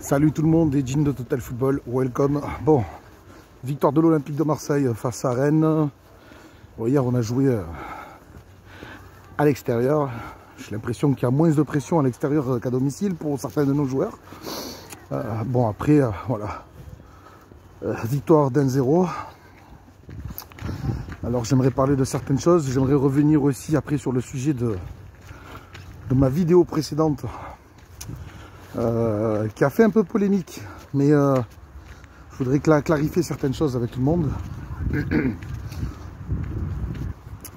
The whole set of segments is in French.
Salut tout le monde, des jeans de Total Football, welcome. Bon, victoire de l'Olympique de Marseille face à Rennes. Bon, hier on a joué à l'extérieur. J'ai l'impression qu'il y a moins de pression à l'extérieur qu'à domicile pour certains de nos joueurs. Bon après, voilà. Victoire d'1-0. Alors j'aimerais parler de certaines choses. J'aimerais revenir aussi après sur le sujet de ma vidéo précédente. Qui a fait un peu polémique, mais je voudrais clarifier certaines choses avec tout le monde.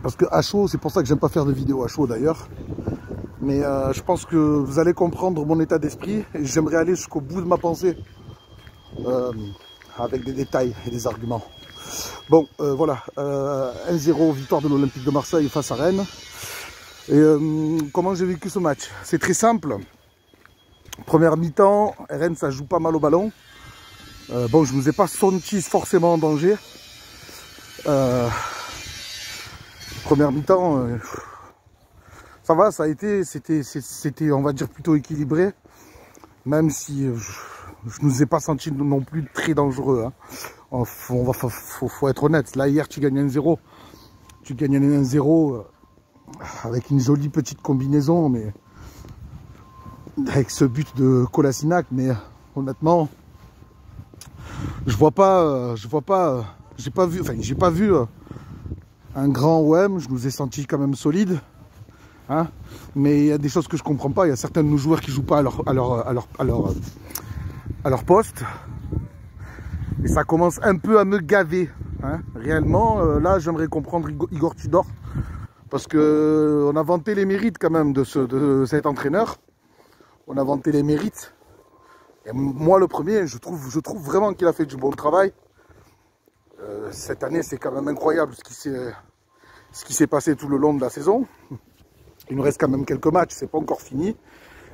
Parce que à chaud, c'est pour ça que j'aime pas faire de vidéos à chaud d'ailleurs. Mais je pense que vous allez comprendre mon état d'esprit et j'aimerais aller jusqu'au bout de ma pensée avec des détails et des arguments. Bon, voilà, 1-0, victoire de l'Olympique de Marseille face à Rennes. Et comment j'ai vécu ce match? C'est très simple. Première mi-temps, Rennes ça joue pas mal au ballon. Bon, je ne vous ai pas senti forcément en danger. Première mi-temps, ça va, ça a été, c'était, on va dire, plutôt équilibré. Même si je ne nous ai pas senti non plus très dangereux. Hein. Faut être honnête. Là, hier, tu gagnes 1-0. Tu gagnes 1-0 avec une jolie petite combinaison, mais avec ce but de Kolasinac, mais honnêtement, j'ai pas vu un grand OM. Je nous ai senti quand même solide, hein, mais il y a des choses que je comprends pas. Il y a certains de nos joueurs qui jouent pas à leur poste, et ça commence un peu à me gaver, hein. Réellement, là, j'aimerais comprendre Igor Tudor, parce que on a vanté les mérites quand même de cet entraîneur. On a vanté les mérites. Et moi, le premier, je trouve vraiment qu'il a fait du bon travail. Cette année, c'est quand même incroyable ce qui s'est passé tout le long de la saison. Il nous reste quand même quelques matchs, c'est pas encore fini.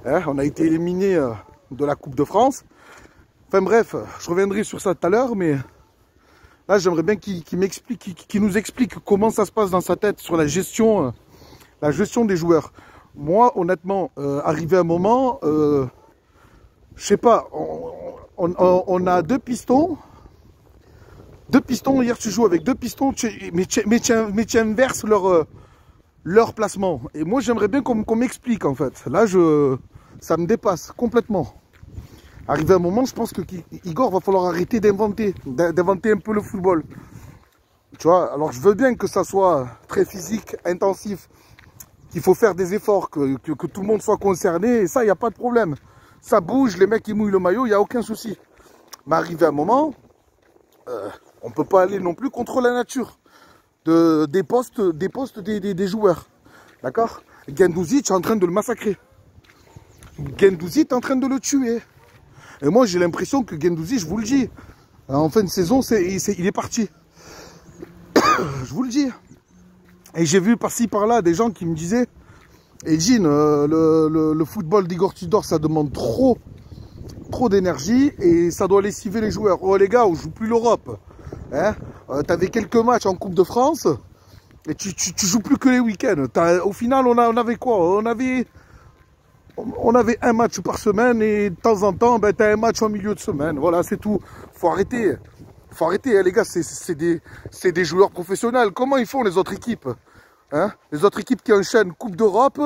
Hein, on a été éliminé de la Coupe de France. Enfin bref, je reviendrai sur ça tout à l'heure, mais là, j'aimerais bien qu'il nous explique comment ça se passe dans sa tête sur la gestion des joueurs. Moi, honnêtement, arrivé à un moment, je sais pas, on a deux pistons. Deux pistons, hier tu joues avec deux pistons, mais tu inverses leur placement. Et moi, j'aimerais bien qu'on m'explique, en fait. Là, ça me dépasse complètement. Arrivé à un moment, je pense que Igor va falloir arrêter d'inventer un peu le football. Tu vois, alors je veux bien que ça soit très physique, intensif, qu'il faut faire des efforts, que tout le monde soit concerné, et ça, il n'y a pas de problème. Ça bouge, les mecs, ils mouillent le maillot, il n'y a aucun souci. Mais arrivé à un moment, on ne peut pas aller non plus contre la nature des postes des joueurs. D'accord? Guendouzi, tu es en train de le massacrer. Guendouzi, tu es en train de le tuer. Et moi, j'ai l'impression que Guendouzi, je vous le dis, en fin de saison, il est parti. Je vous le dis. Et j'ai vu par-ci par-là des gens qui me disaient: Edine, le football d'Igor Tudor, ça demande trop d'énergie et ça doit lessiver les joueurs. Oh les gars, on joue plus l'Europe. Hein, t'avais quelques matchs en Coupe de France et tu joues plus que les week-ends. Au final, on avait quoi? On avait un match par semaine et de temps en temps, ben, t'as un match en milieu de semaine. Voilà, c'est tout. Faut arrêter. Faut arrêter, hein, les gars, c'est des joueurs professionnels. Comment ils font les autres équipes, hein? Les autres équipes qui enchaînent Coupe d'Europe,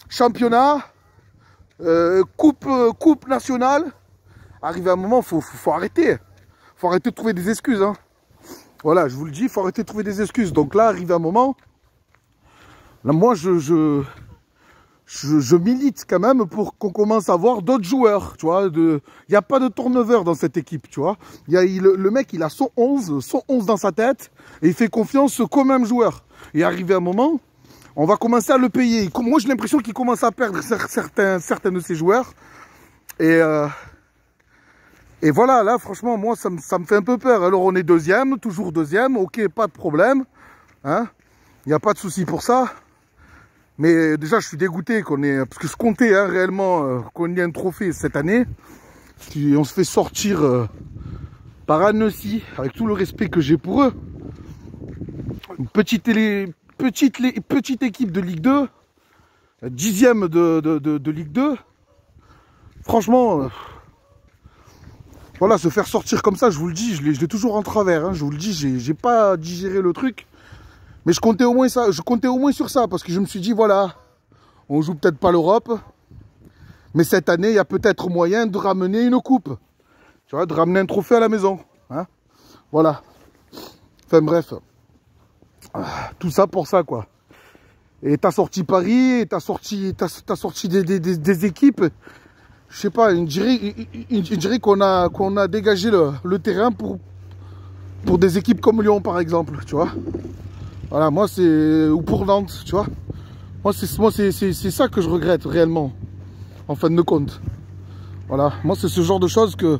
championnat, coupe nationale. Arrivé à un moment, faut arrêter. Faut arrêter de trouver des excuses, hein. Voilà, je vous le dis, faut arrêter de trouver des excuses. Donc là, arrivé à un moment, là, moi, je milite quand même pour qu'on commence à voir d'autres joueurs, tu vois. Il n'y a pas de turnover dans cette équipe, tu vois. Le mec, il a son 11 dans sa tête et il fait confiance qu'au même joueur. Et arrivé à un moment, on va commencer à le payer. Moi, j'ai l'impression qu'il commence à perdre certains de ses joueurs. Et voilà, là, franchement, moi, ça me fait un peu peur. Alors, on est deuxième, toujours deuxième, ok, pas de problème. Hein, il n'y a pas de souci pour ça. Mais déjà, je suis dégoûté parce que je comptais réellement qu'on ait un trophée cette année. On se fait sortir par Annecy, avec tout le respect que j'ai pour eux. Une petite équipe de Ligue 2, 10e de Ligue 2. Franchement, Voilà, se faire sortir comme ça, je vous le dis, je l'ai toujours en travers. Hein, je vous le dis, j'ai pas digéré le truc. Mais je comptais au moins ça, je comptais au moins sur ça, parce que je me suis dit, voilà, on joue peut-être pas l'Europe, mais cette année, il y a peut-être moyen de ramener une coupe. Tu vois, de ramener un trophée à la maison. Hein, voilà. Enfin bref. Tout ça pour ça, quoi. Et t'as sorti Paris, et t'as sorti des équipes. Je sais pas, on dirait qu'on a dégagé le terrain pour des équipes comme Lyon, par exemple, tu vois. Voilà, moi c'est... Ou pour Nantes, tu vois. Moi c'est ça que je regrette réellement, en fin de compte. Voilà, moi c'est ce genre de choses que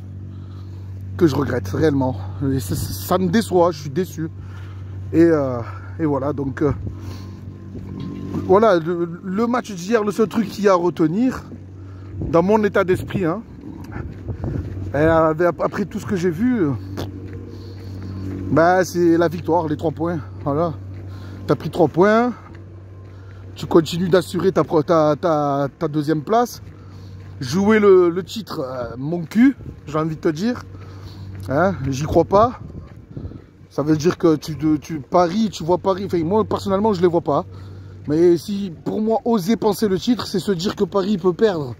je regrette réellement. Et ça me déçoit, je suis déçu. Et voilà, donc... voilà, le match d'hier, le seul truc qu'il y a à retenir, dans mon état d'esprit, hein, après tout ce que j'ai vu, bah, c'est la victoire, les 3 points. Voilà. Tu as pris 3 points, tu continues d'assurer ta deuxième place. Jouer le titre, mon cul, j'ai envie de te dire. Hein, j'y crois pas. Ça veut dire que Paris, tu vois Paris, enfin, moi personnellement je les vois pas. Mais si pour moi oser penser le titre, c'est se dire que Paris peut perdre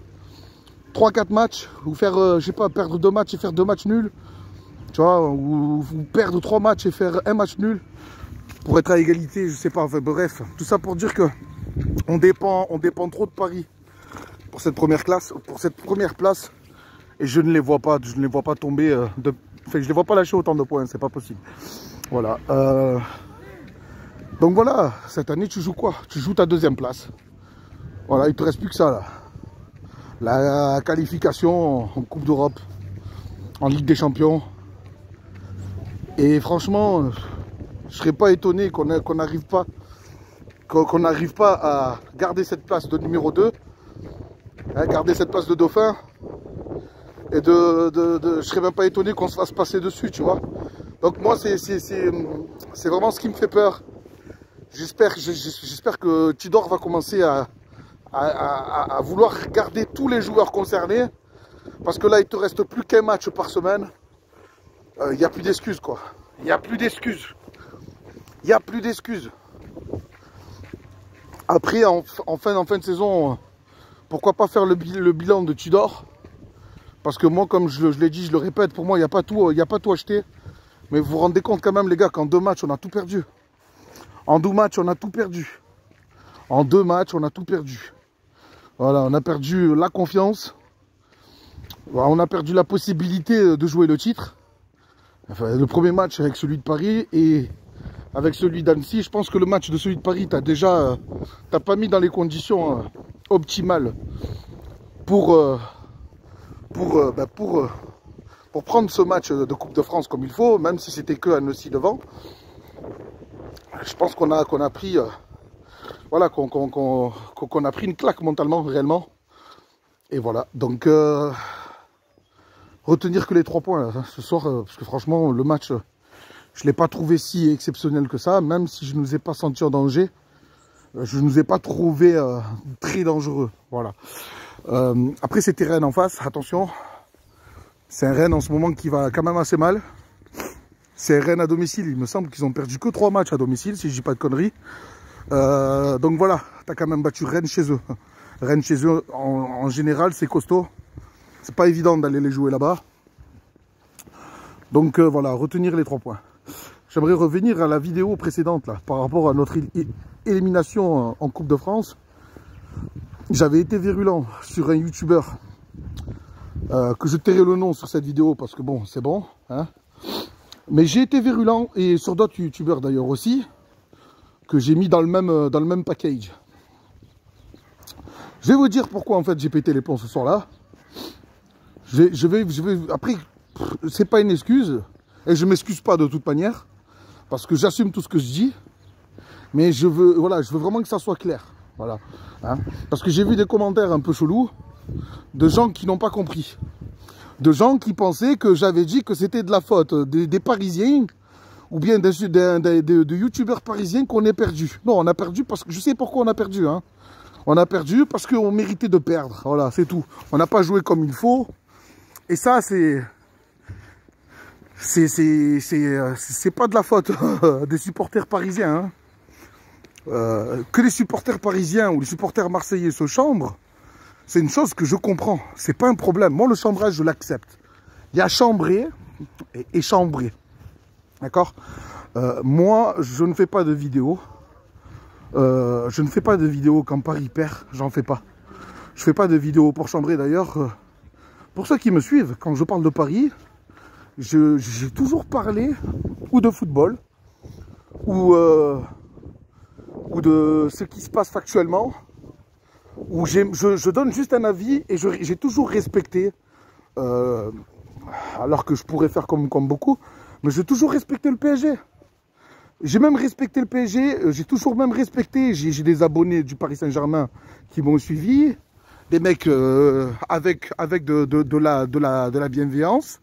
3-4 matchs, ou faire, je sais pas, perdre 2 matchs et faire 2 matchs nuls. Tu vois, ou perdre 3 matchs et faire 1 match nul pour être à égalité, je sais pas, enfin bref. Tout ça pour dire que on dépend trop de Paris pour cette première place. Et je ne les vois pas, tomber, enfin je les vois pas lâcher autant de points, c'est pas possible. Voilà. Donc voilà, cette année tu joues quoi? Tu joues ta deuxième place. Voilà, il te reste plus que ça là. La qualification en Coupe d'Europe, en Ligue des Champions. Et franchement, je serais pas étonné qu'on n'arrive pas à garder cette place de numéro 2, hein, garder cette place de dauphin. Et je serais même pas étonné qu'on se fasse passer dessus, tu vois. Donc moi, c'est vraiment ce qui me fait peur. J'espère que Tudor va commencer à vouloir garder tous les joueurs concernés. Parce que là, il te reste plus qu'un match par semaine. Il n'y a plus d'excuses, quoi. Il n'y a plus d'excuses. Il n'y a plus d'excuses. Après, en fin de saison, pourquoi pas faire le bilan de Tudor? Parce que moi, comme je l'ai dit, je le répète, pour moi, il n'y a pas tout acheté. Mais vous vous rendez compte quand même, les gars, qu'en 2 matchs, on a tout perdu. En 2 matchs, on a tout perdu. En 2 matchs, on a tout perdu. Voilà, on a perdu la confiance. On a perdu la possibilité de jouer le titre. Enfin, le premier match avec celui de Paris et avec celui d'Annecy. Je pense que le match de celui de Paris, t'as pas mis dans les conditions optimales pour prendre ce match de Coupe de France comme il faut, même si c'était que Annecy devant. Je pense qu'on a pris, voilà, qu'on a pris une claque mentalement, réellement. Et voilà, donc retenir que les 3 points là, ce soir, parce que franchement, le match, je ne l'ai pas trouvé si exceptionnel que ça, même si je ne nous ai pas senti en danger. Je ne nous ai pas trouvé très dangereux, voilà. Après, c'était Rennes en face, attention. C'est un Rennes en ce moment qui va quand même assez mal. C'est Rennes à domicile, il me semble qu'ils ont perdu que 3 matchs à domicile, si je dis pas de conneries. Donc voilà, tu as quand même battu Rennes chez eux. Rennes chez eux, en général, c'est costaud. C'est pas évident d'aller les jouer là-bas. Donc voilà, retenir les 3 points. J'aimerais revenir à la vidéo précédente, là, par rapport à notre élimination en Coupe de France. J'avais été virulent sur un youtubeur, que je tairai le nom sur cette vidéo, parce que bon, c'est bon, hein. Mais j'ai été virulent, et sur d'autres youtubeurs d'ailleurs aussi, que j'ai mis dans le même package. Je vais vous dire pourquoi en fait j'ai pété les plombs ce soir-là. Après, c'est pas une excuse, et je m'excuse pas de toute manière, parce que j'assume tout ce que je dis, mais je veux vraiment que ça soit clair. Voilà. Hein, parce que j'ai vu des commentaires un peu chelous, de gens qui n'ont pas compris. De gens qui pensaient que j'avais dit que c'était de la faute des Parisiens, ou bien de youtubeurs parisiens qu'on est perdu. Non, on a perdu parce que je sais pourquoi on a perdu. Hein. On a perdu parce qu'on méritait de perdre. Voilà, c'est tout. On n'a pas joué comme il faut. Et ça, c'est c'est pas de la faute des supporters parisiens. Hein. Que les supporters parisiens ou les supporters marseillais se chambrent, c'est une chose que je comprends. C'est pas un problème. Moi, le chambrage, je l'accepte. Il y a chambrer et chambrer. D'accord? Moi, je ne fais pas de vidéos. Je ne fais pas de vidéos quand Paris perd. J'en fais pas. Je fais pas de vidéos pour chambrer. D'ailleurs, pour ceux qui me suivent, quand je parle de Paris, j'ai toujours parlé ou de football ou de ce qui se passe factuellement, où je donne juste un avis et j'ai toujours respecté, alors que je pourrais faire comme beaucoup, mais j'ai toujours respecté le PSG. J'ai même respecté le PSG, j'ai toujours même respecté, j'ai des abonnés du Paris Saint-Germain qui m'ont suivi, des mecs avec de la bienveillance.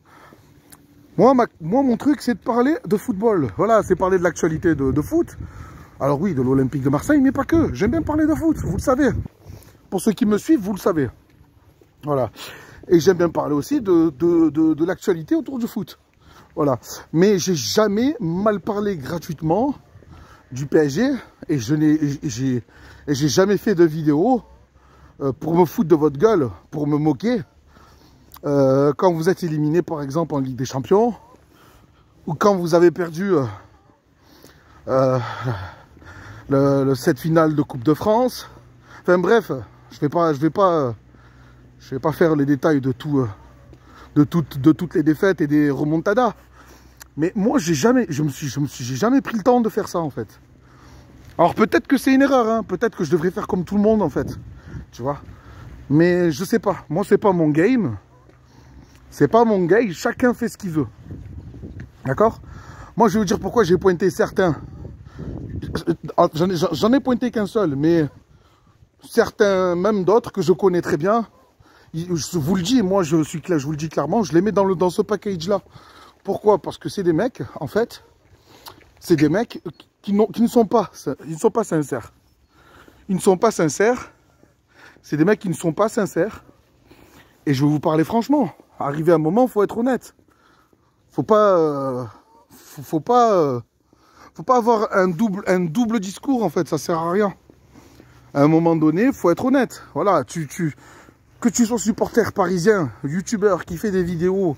Moi, mon truc, c'est de parler de football. Voilà, c'est parler de l'actualité de foot. Alors oui, de l'Olympique de Marseille, mais pas que. J'aime bien parler de foot, vous le savez. Pour ceux qui me suivent, vous le savez. Voilà. Et j'aime bien parler aussi de l'actualité autour du foot. Voilà. Mais j'ai jamais mal parlé gratuitement du PSG. Et j'ai jamais fait de vidéo pour me foutre de votre gueule, pour me moquer. Quand vous êtes éliminé, par exemple, en Ligue des Champions. Ou quand vous avez perdu... cette finale de Coupe de France. Enfin bref, je vais pas faire les détails de toutes les défaites et des remontadas. Mais moi, j'ai jamais pris le temps de faire ça en fait. Alors peut-être que c'est une erreur, hein. Peut-être que je devrais faire comme tout le monde en fait, tu vois. Mais je sais pas. Moi, c'est pas mon game. C'est pas mon game. Chacun fait ce qu'il veut. D'accord? Moi, je vais vous dire pourquoi j'ai pointé certains. J'en ai pointé qu'un seul, mais certains, même d'autres que je connais très bien, je vous le dis, moi je vous le dis clairement, je les mets dans ce package-là. Pourquoi? Parce que c'est des mecs, en fait, c'est des mecs qui ne sont pas sincères. Ils ne sont pas sincères. C'est des mecs qui ne sont pas sincères. Et je vais vous parler franchement. Arrivé à un moment, il faut être honnête. Faut pas avoir un double discours, en fait, ça sert à rien. À un moment donné, il faut être honnête. Voilà, que tu sois supporter parisien, youtubeur qui fait des vidéos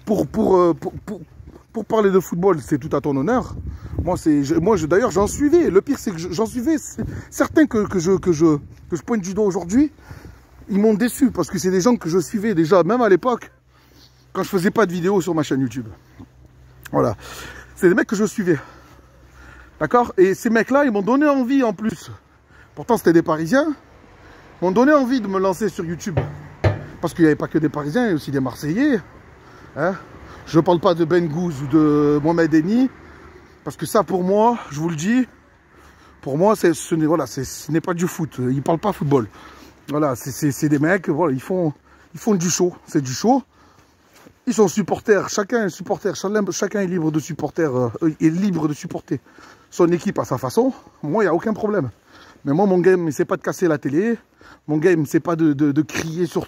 pour parler de football, c'est tout à ton honneur. Moi, d'ailleurs, j'en suivais. Le pire, c'est que j'en suivais. Certains que je pointe du doigt aujourd'hui, ils m'ont déçu parce que c'est des gens que je suivais déjà, même à l'époque, quand je faisais pas de vidéos sur ma chaîne YouTube. Voilà. C'est des mecs que je suivais. D'accord? Et ces mecs-là, ils m'ont donné envie en plus. Pourtant, c'était des Parisiens. Ils m'ont donné envie de me lancer sur YouTube. Parce qu'il n'y avait pas que des Parisiens, il y a aussi des Marseillais. Hein? Je ne parle pas de Ben Gouz ou de Mohamed Eni. Parce que ça, pour moi, je vous le dis, pour moi, ce n'est pas du foot. Ils ne parlent pas football. Voilà, c'est des mecs, voilà, ils font du show. C'est du show. Ils sont supporters, chacun est supporter, chacun est libre de supporter son équipe à sa façon. Moi, il n'y a aucun problème. Mais moi, mon game, c'est pas de casser la télé. Mon game, c'est pas de crier tu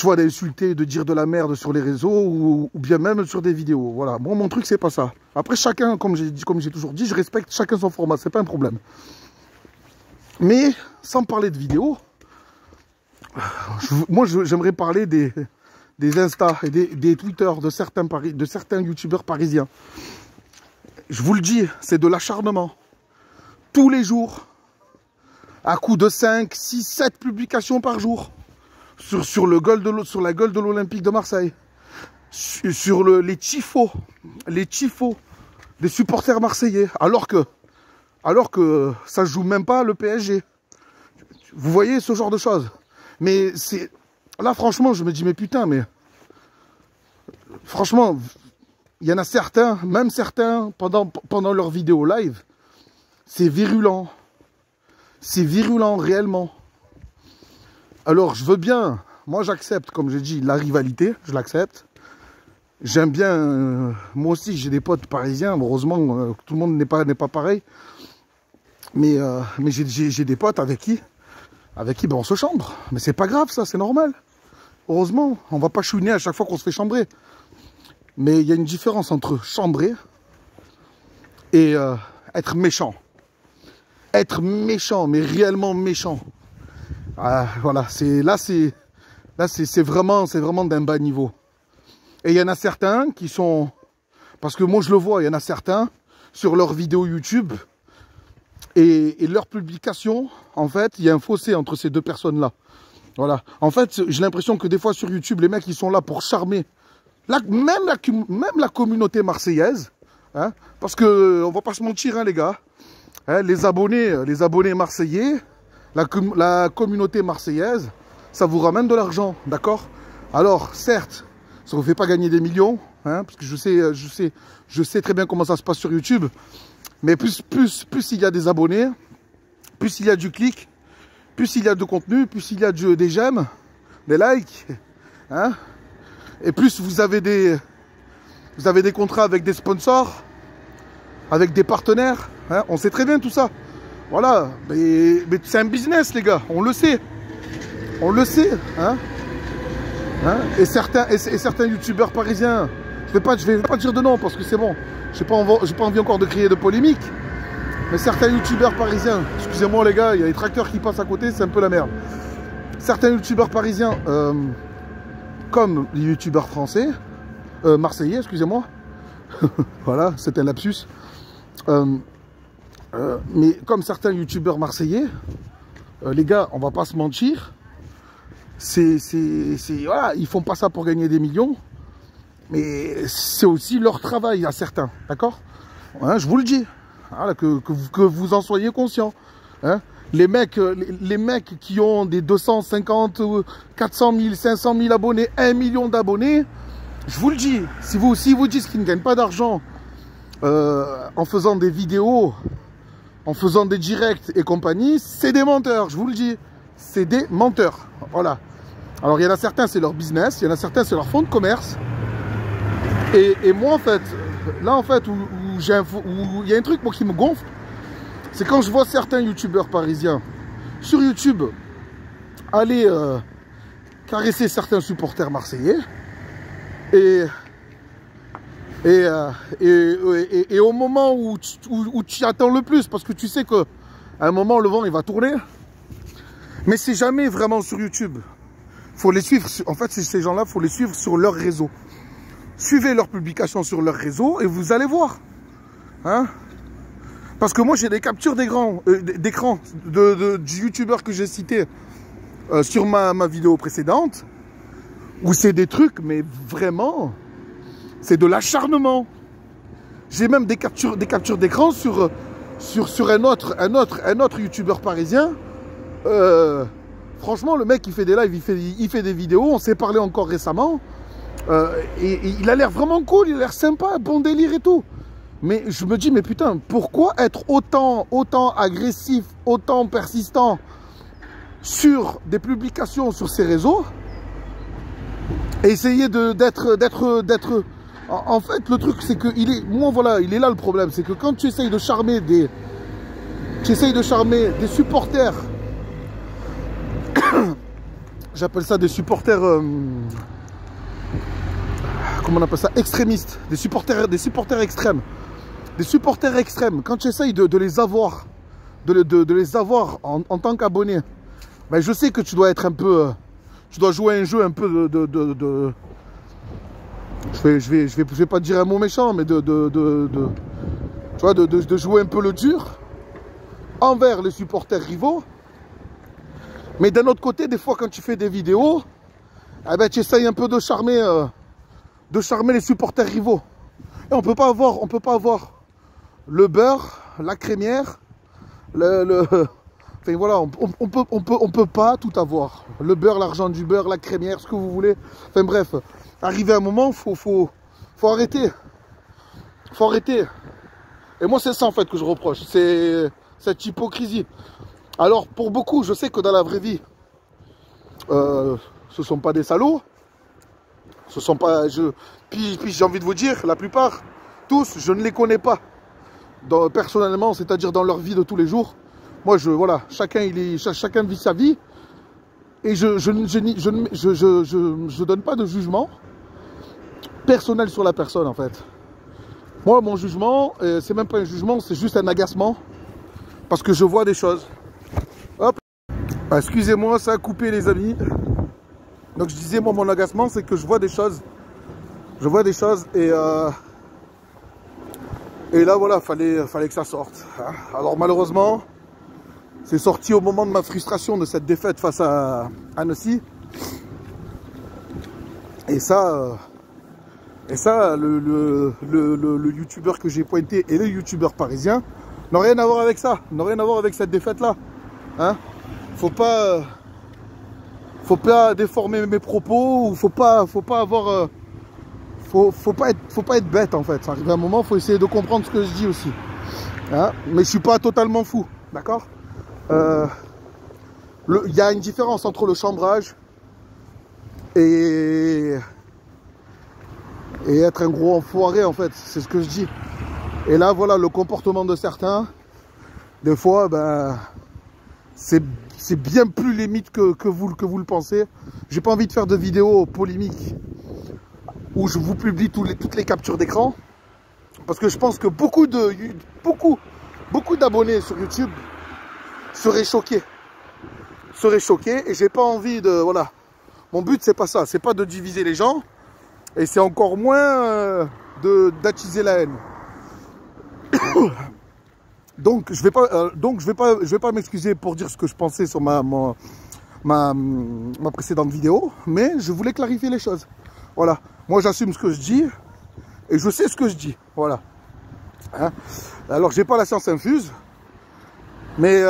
vois, d'insulter, de dire de la merde sur les réseaux ou bien même sur des vidéos. Voilà, moi, mon truc, c'est pas ça. Après, chacun, comme j'ai toujours dit, je respecte chacun son format, c'est pas un problème. Mais, sans parler de vidéos, moi, j'aimerais parler des Insta et des Twitter de certains youtubeurs parisiens. Je vous le dis, c'est de l'acharnement. Tous les jours, à coup de 5, 6, 7 publications par jour, sur la gueule de l'Olympique de Marseille, sur les tifos des supporters marseillais, alors que ça joue même pas le PSG. Vous voyez ce genre de choses. Mais là, franchement, je me dis, mais putain, mais... Franchement, il y en a certains, même certains, pendant leurs vidéos live, c'est virulent. C'est virulent, réellement. Alors, je veux bien, moi j'accepte, comme j'ai dit, la rivalité, je l'accepte. J'aime bien, moi aussi j'ai des potes parisiens, heureusement, tout le monde n'est pas pareil. Mais j'ai des potes avec qui ben, on se chambre. Mais c'est pas grave ça, c'est normal. heureusement, on va pas chouiner à chaque fois qu'on se fait chambrer. Mais il y a une différence entre chambrer et être méchant. Être méchant, mais réellement méchant. Voilà, c'est vraiment d'un bas niveau. Et il y en a certains qui sont... Parce que moi je le vois, il y en a certains sur leurs vidéos YouTube et leurs publications, en fait, il y a un fossé entre ces deux personnes-là. Voilà. En fait, j'ai l'impression que des fois sur YouTube, les mecs, ils sont là pour charmer même la communauté marseillaise. Hein, parce que, on va pas se mentir, hein, les gars. Hein, les abonnés marseillais, la communauté marseillaise, ça vous ramène de l'argent, d'accord? Alors, certes, ça ne vous fait pas gagner des millions, hein, parce que je sais très bien comment ça se passe sur YouTube. Mais plus il y a des abonnés, plus il y a du clic, plus il y a de contenu, plus il y a des j'aime, des likes, hein, et plus vous avez des contrats avec des sponsors, avec des partenaires, hein, on sait très bien tout ça. Voilà, mais c'est un business, les gars, on le sait. On le sait, hein. Hein, et certains youtubeurs parisiens, je vais pas dire de nom parce que c'est bon, j'ai pas envie encore de créer de polémique, mais certains youtubeurs parisiens, excusez-moi les gars, il y a les tracteurs qui passent à côté, c'est un peu la merde. Certains youtubeurs parisiens, comme les youtubeurs français, marseillais, excusez-moi, voilà, c'est un lapsus, mais comme certains youtubeurs marseillais, les gars, on va pas se mentir, voilà, ils font pas ça pour gagner des millions, mais c'est aussi leur travail à certains, d'accord, hein, je vous le dis, voilà, que vous en soyez conscients, hein. Les mecs qui ont des 250, 400 000, 500 000 abonnés, 1 million d'abonnés, je vous le dis, si vous dites qu'ils ne gagnent pas d'argent en faisant des vidéos, en faisant des directs et compagnie, c'est des menteurs, je vous le dis, c'est des menteurs, voilà. Alors il y en a certains, c'est leur business, il y en a certains, c'est leur fonds de commerce. Et moi, en fait, là, en fait, où il y a un truc, moi, qui me gonfle, c'est quand je vois certains youtubeurs parisiens sur YouTube aller caresser certains supporters marseillais et au moment où tu attends le plus, parce que tu sais qu'à un moment, le vent, il va tourner, mais c'est jamais vraiment sur YouTube. Faut les suivre, en fait, ces gens-là, faut les suivre sur leur réseau. Suivez leurs publications sur leur réseau et vous allez voir. Hein? Parce que moi, j'ai des captures d'écran du youtubeur que j'ai cité sur ma vidéo précédente, où c'est des trucs, mais vraiment, c'est de l'acharnement. J'ai même des captures d'écran sur un autre youtubeur parisien. Franchement, le mec, il fait des lives, il fait des vidéos. On s'est parlé encore récemment. Et il a l'air vraiment cool, il a l'air sympa, bon délire et tout. Mais je me dis, mais putain, pourquoi être autant agressif, autant persistant sur des publications sur ces réseaux et essayer d'être... En fait, le truc, c'est que moi, voilà, il est là le problème. C'est que quand tu essayes de charmer des supporters, j'appelle ça des supporters, comment on appelle ça, extrémistes, des supporters extrêmes. Des supporters extrêmes, quand tu essayes de les avoir, de les avoir en tant qu'abonné, ben je sais que tu dois être un peu, tu dois jouer un jeu un peu je vais pas dire un mot méchant, mais tu vois, de jouer un peu le dur envers les supporters rivaux. Mais d'un autre côté, des fois, quand tu fais des vidéos, eh ben, tu essayes un peu de charmer les supporters rivaux. Et on peut pas avoir le beurre, la crémière, enfin voilà, on peut pas tout avoir. Le beurre, l'argent du beurre, la crémière, ce que vous voulez. Enfin bref, arrivé à un moment, faut arrêter. Faut arrêter. Et moi, c'est ça en fait que je reproche. C'est cette hypocrisie. Alors, pour beaucoup, je sais que dans la vraie vie, ce sont pas des salauds. Ce sont pas... Puis j'ai envie de vous dire, la plupart, tous, je ne les connais pas. Personnellement, c'est-à-dire dans leur vie de tous les jours. Moi, voilà, chacun vit sa vie. Et je donne pas de jugement personnel sur la personne, en fait. Moi, mon jugement, c'est même pas un jugement, c'est juste un agacement. Parce que je vois des choses. Hop. Ah, excusez-moi, ça a coupé, les amis. Donc, je disais, moi, mon agacement, c'est que je vois des choses. Je vois des choses et là, voilà, fallait que ça sorte. Alors, malheureusement, c'est sorti au moment de ma frustration de cette défaite face à Annecy. Et ça, le youtubeur que j'ai pointé et le youtubeur parisien n'ont rien à voir avec ça, n'ont rien à voir avec cette défaite-là. Hein? Faut pas déformer mes propos, ou faut pas avoir, faut pas être bête en fait. Ça arrive à un moment, faut essayer de comprendre ce que je dis aussi. Hein? Mais je suis pas totalement fou, d'accord? Il y a une différence entre le chambrage et être un gros enfoiré en fait, c'est ce que je dis. Et là voilà, le comportement de certains, des fois, ben, c'est bien plus limite que vous le pensez. J'ai pas envie de faire de vidéos polémiques où je vous publie toutes les captures d'écran, parce que je pense que beaucoup d'abonnés sur YouTube seraient choqués, et j'ai pas envie de, voilà, mon but c'est pas ça, c'est pas de diviser les gens, et c'est encore moins d'attiser la haine. Donc je vais pas m'excuser pour dire ce que je pensais sur ma précédente vidéo, mais je voulais clarifier les choses. Voilà, moi j'assume ce que je dis et je sais ce que je dis. Voilà. Hein? Alors j'ai pas la science infuse, mais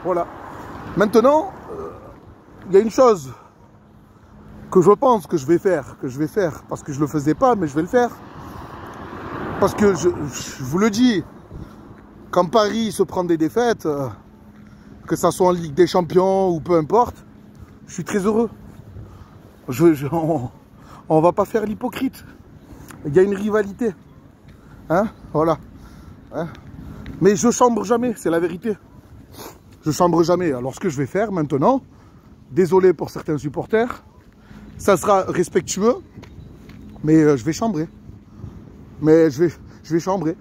voilà. Maintenant, il y a une chose que je pense que je vais faire, parce que je le faisais pas, mais je vais le faire. Parce que je vous le dis, quand Paris se prend des défaites, que ça soit en Ligue des Champions ou peu importe, je suis très heureux. On va pas faire l'hypocrite. Il y a une rivalité. Hein? Voilà. Hein? Mais je chambre jamais, c'est la vérité. Je chambre jamais. Alors ce que je vais faire maintenant, désolé pour certains supporters, ça sera respectueux, mais je vais chambrer. Mais je vais chambrer.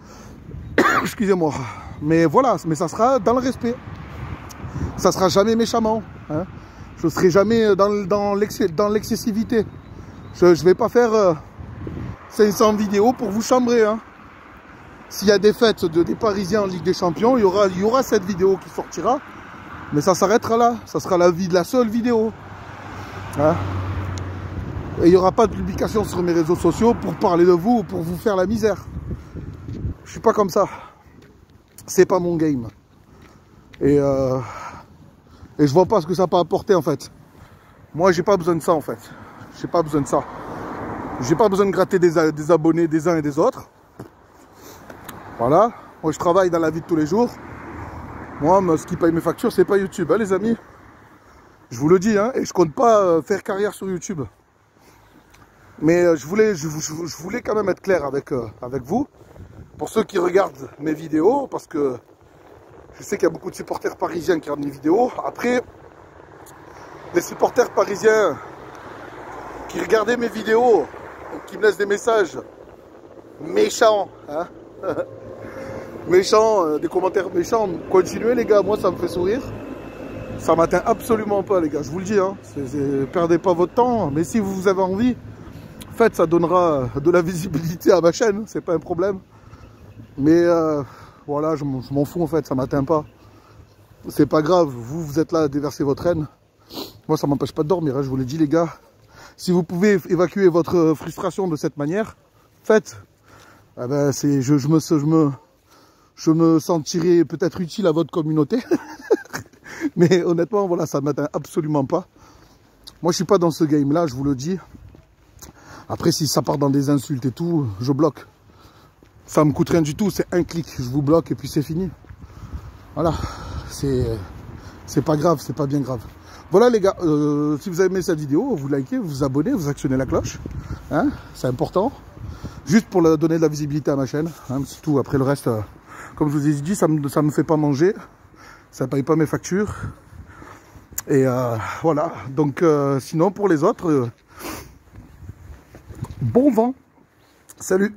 Excusez-moi. Mais voilà, mais ça sera dans le respect. Ça sera jamais méchamment. Hein. Je ne serai jamais dans l'excessivité. Je ne vais pas faire 500 vidéos pour vous chambrer. Hein. S'il y a des fêtes des Parisiens en Ligue des Champions, il y aura cette vidéo qui sortira. Mais ça s'arrêtera là. Ça sera la seule vidéo. Hein. Et il n'y aura pas de publication sur mes réseaux sociaux pour parler de vous ou pour vous faire la misère. Je suis pas comme ça. C'est pas mon game. Et je vois pas ce que ça peut apporter en fait. Moi j'ai pas besoin de ça en fait. J'ai pas besoin de ça. J'ai pas besoin de gratter des abonnés des uns et des autres. Voilà. Moi je travaille dans la vie de tous les jours. Moi ce qui paye mes factures c'est pas YouTube hein, les amis. Je vous le dis hein. Et je compte pas faire carrière sur YouTube. Mais je voulais quand même être clair avec vous. Pour ceux qui regardent mes vidéos, parce que je sais qu'il y a beaucoup de supporters parisiens qui regardent mes vidéos. Après, les supporters parisiens qui regardaient mes vidéos, qui me laissent des messages méchants, hein méchants, des commentaires méchants, continuez les gars, moi ça me fait sourire. Ça m'atteint absolument pas les gars, je vous le dis. Hein. Perdez pas votre temps, mais si vous avez envie, faites, ça donnera de la visibilité à ma chaîne, c'est pas un problème. Mais voilà, je m'en fous en fait, ça m'atteint pas. C'est pas grave, vous êtes là à déverser votre haine. Moi ça m'empêche pas de dormir, hein, je vous l'ai dit les gars. Si vous pouvez évacuer votre frustration de cette manière, faites. Eh ben, je me sentirai peut-être utile à votre communauté. Mais honnêtement, voilà, ça m'atteint absolument pas. Moi je suis pas dans ce game là, je vous le dis. Après si ça part dans des insultes et tout, je bloque. Ça me coûte rien du tout, c'est un clic, je vous bloque et puis c'est fini. Voilà, c'est pas grave, c'est pas bien grave. Voilà les gars, si vous avez aimé cette vidéo, vous likez, vous vous abonnez, vous actionnez la cloche. Hein, c'est important. Juste pour donner de la visibilité à ma chaîne. Hein, c'est tout, après le reste, comme je vous ai dit, ça me fait pas manger. Ça ne paye pas mes factures. Et voilà, donc sinon pour les autres, bon vent, salut.